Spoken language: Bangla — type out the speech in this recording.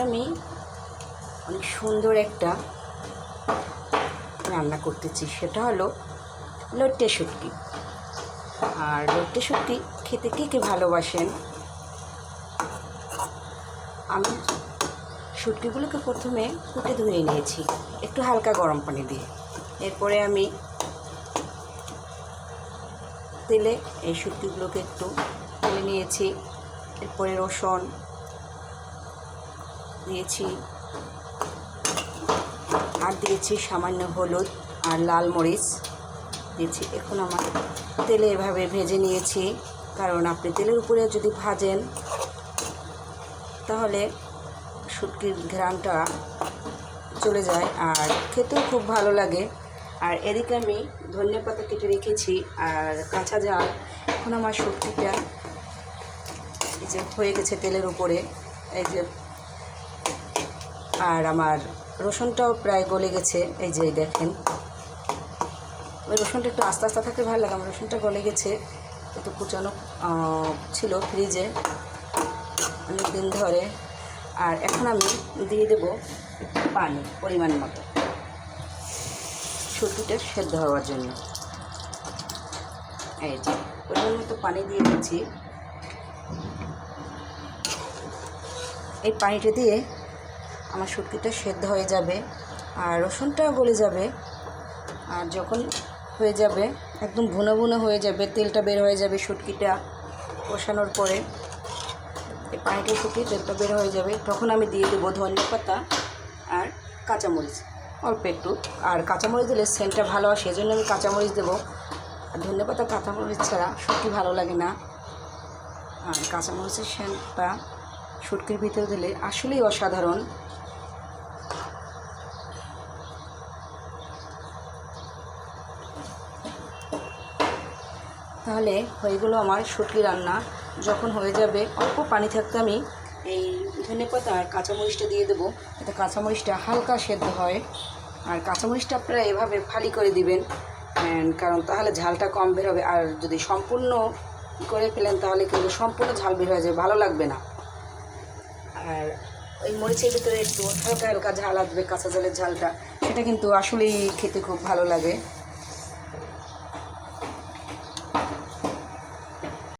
আমি অনেক সুন্দর একটা রান্না করতেছি, সেটা হলো লট্টে শুটকি। আর লট্টে শুটকি খেতে কে কে ভালোবাসেন। আমি শুটকিগুলোকে প্রথমে কুটে ধুয়ে নিয়েছি একটু হালকা গরম পানি দিয়ে। এরপরে আমি তেলে এই শুটকিগুলোকে একটু তেলে নিয়েছি। এরপরে রসুন দিয়েছি, আর দিয়েছি সামান্য হলুদ আর লাল মরিচ দিয়েছি। এখন আমার তেলে এভাবে ভেজে নিয়েছি, কারণ আপনি তেলের উপরে যদি ভাজেন তাহলে শুটকির ঘ্রাণটা চলে যায় আর খেতেও খুব ভালো লাগে। আর এদিকে আমি ধনিয়া পাতা কেটে রেখেছি আর কাঁচা ঝাল। এখন আমার শুটকিটা এই যে হয়ে গেছে তেলের উপরে, এই যে, আর আমার রসুনটাও প্রায় গলে গেছে। এই যে দেখেন, ওই রসুনটা একটু আস্তে আস্তে থাকলে ভালো লাগে। আমার রসুনটা গলে গেছে, একটু কুচানো ছিল ফ্রিজে অনেক দিন ধরে। আর এখন আমি দিয়ে দেব পানি পরিমাণ মতো শুটকিটা সেদ্ধ হওয়ার জন্য। এই যে পরিমাণ মতো পানি দিয়ে দিচ্ছি। এই পানিটা দিয়ে আমার শুটকিটা সেদ্ধ হয়ে যাবে আর রসুনটাও গলে যাবে। আর যখন হয়ে যাবে একদম ভুনো ভুনো হয়ে যাবে, তেলটা বের হয়ে যাবে শুটকিটা কষানোর পরে, এই পানিটা শুকিয়ে তেলটা বের হয়ে যাবে, তখন আমি দিয়ে দেবো ধনিয়া পাতা আর কাঁচামরিচ অল্প একটু। আর কাঁচামরিচ দিলে সেন্টটা ভালো আসে, সেজন্য আমি কাঁচামরিচ দেবো। আর ধনিয়া পাতা কাঁচামরিচ ছাড়া শুটকি ভালো লাগে না। আর কাঁচামরিচের সেন্টটা শুটকির ভিতরে দিলে আসলেই অসাধারণ। তাহলে হয়ে গেলো আমার শুটকি রান্না। যখন হয়ে যাবে অল্প পানি থাকতে আমি এই ধনেপাতা আর কাঁচামরিচটা দিয়ে দেবো, যাতে কাঁচামরিচটা হালকা সেদ্ধ হয়। আর কাঁচামরিচটা আপনারা এভাবে ফালি করে দিবেন, কারণ তাহলে ঝালটা কম বের হবে। আর যদি সম্পূর্ণ করে ফেলেন তাহলে কিন্তু সম্পূর্ণ ঝাল বের হয়ে যাবে, ভালো লাগবে না। আর ওই মরিচের ভিতরে একটু হালকা হালকা ঝাল আসবে, কাঁচা ঝালের ঝালটা, সেটা কিন্তু আসলেই খেতে খুব ভালো লাগে।